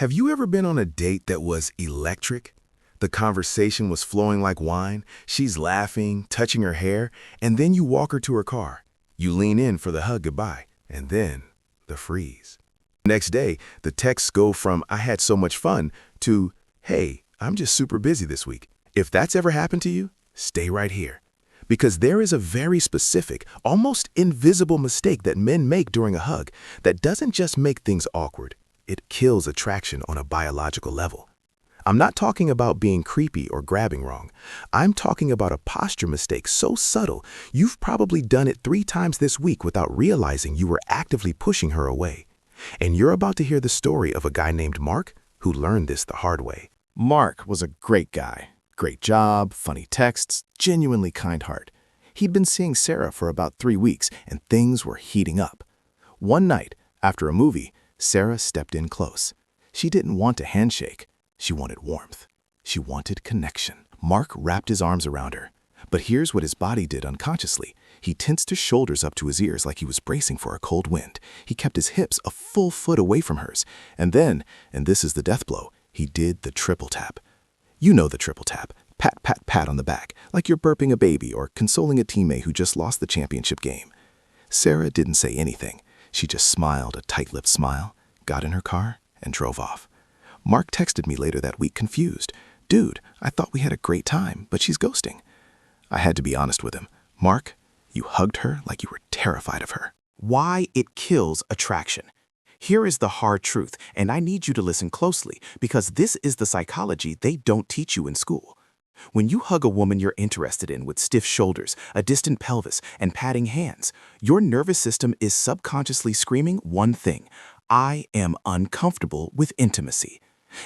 Have you ever been on a date that was electric? The conversation was flowing like wine, she's laughing, touching her hair, and then you walk her to her car. You lean in for the hug goodbye, and then the freeze. Next day, the texts go from "I had so much fun" to "Hey, I'm just super busy this week." If that's ever happened to you, stay right here. Because there is a very specific, almost invisible mistake that men make during a hug that doesn't just make things awkward, it kills attraction on a biological level. I'm not talking about being creepy or grabbing wrong. I'm talking about a posture mistake so subtle, you've probably done it 3 times this week without realizing you were actively pushing her away. And you're about to hear the story of a guy named Mark who learned this the hard way. Mark was a great guy. Great job, funny texts, genuinely kind heart. He'd been seeing Sarah for about 3 weeks, and things were heating up. One night, after a movie, Sarah stepped in close. She didn't want a handshake. She wanted warmth. She wanted connection. Mark wrapped his arms around her. But here's what his body did unconsciously. He tensed his shoulders up to his ears like he was bracing for a cold wind. He kept his hips a full foot away from hers. And then, and this is the death blow, he did the triple tap. You know the triple tap. Pat, pat, pat on the back, like you're burping a baby or consoling a teammate who just lost the championship game. Sarah didn't say anything. She just smiled a tight-lipped smile, got in her car, and drove off. Mark texted me later that week confused. "Dude, I thought we had a great time, but she's ghosting." I had to be honest with him. "Mark, you hugged her like you were terrified of her." Why it kills attraction. Here is the hard truth, and I need you to listen closely because this is the psychology they don't teach you in school. When you hug a woman you're interested in with stiff shoulders, a distant pelvis, and patting hands, your nervous system is subconsciously screaming one thing: I am uncomfortable with intimacy.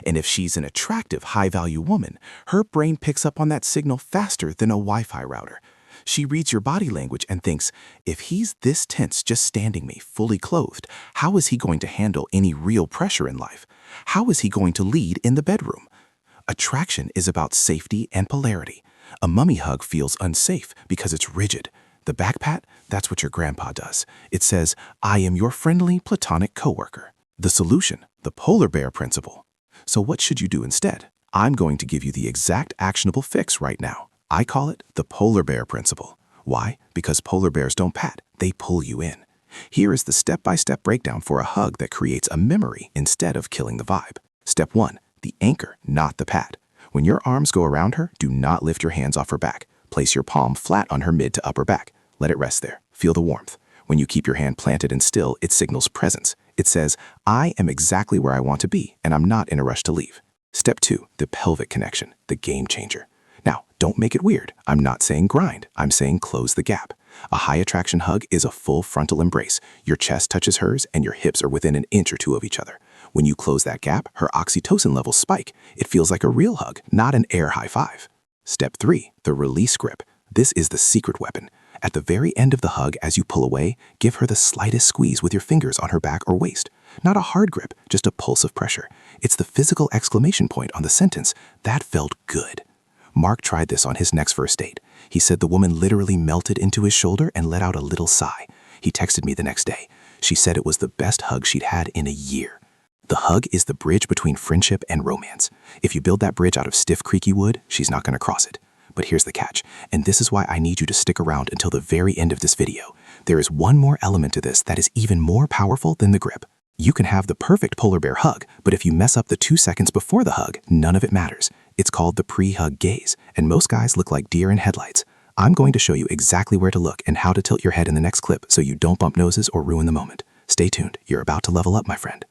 And if she's an attractive, high-value woman, her brain picks up on that signal faster than a Wi-Fi router. She reads your body language and thinks, if he's this tense just standing me fully clothed, how is he going to handle any real pressure in life? How is he going to lead in the bedroom? Attraction is about safety and polarity. A mummy hug feels unsafe because it's rigid. The back pat, that's what your grandpa does. It says, I am your friendly platonic coworker. The solution, the polar bear principle. So what should you do instead? I'm going to give you the exact actionable fix right now. I call it the polar bear principle. Why? Because polar bears don't pat, they pull you in. Here is the step-by-step breakdown for a hug that creates a memory instead of killing the vibe. Step 1, the anchor, not the pat. When your arms go around her, do not lift your hands off her back. Place your palm flat on her mid to upper back. Let it rest there. Feel the warmth. When you keep your hand planted and still, it signals presence. It says, I am exactly where I want to be, and I'm not in a rush to leave. Step 2, the pelvic connection, the game changer. Now, don't make it weird. I'm not saying grind. I'm saying close the gap. A high attraction hug is a full frontal embrace. Your chest touches hers, and your hips are within an inch or two of each other. When you close that gap, her oxytocin levels spike. It feels like a real hug, not an air high five. Step 3, the release grip. This is the secret weapon. At the very end of the hug, as you pull away, give her the slightest squeeze with your fingers on her back or waist. Not a hard grip, just a pulse of pressure. It's the physical exclamation point on the sentence, "That felt good." Mark tried this on his next first date. He said the woman literally melted into his shoulder and let out a little sigh. He texted me the next day. She said it was the best hug she'd had in a year. The hug is the bridge between friendship and romance. If you build that bridge out of stiff, creaky wood, she's not going to cross it. But here's the catch, and this is why I need you to stick around until the very end of this video. There is one more element to this that is even more powerful than the grip. You can have the perfect polar bear hug, but if you mess up the 2 seconds before the hug, none of it matters. It's called the pre-hug gaze, and most guys look like deer in headlights. I'm going to show you exactly where to look and how to tilt your head in the next clip so you don't bump noses or ruin the moment. Stay tuned, you're about to level up, my friend.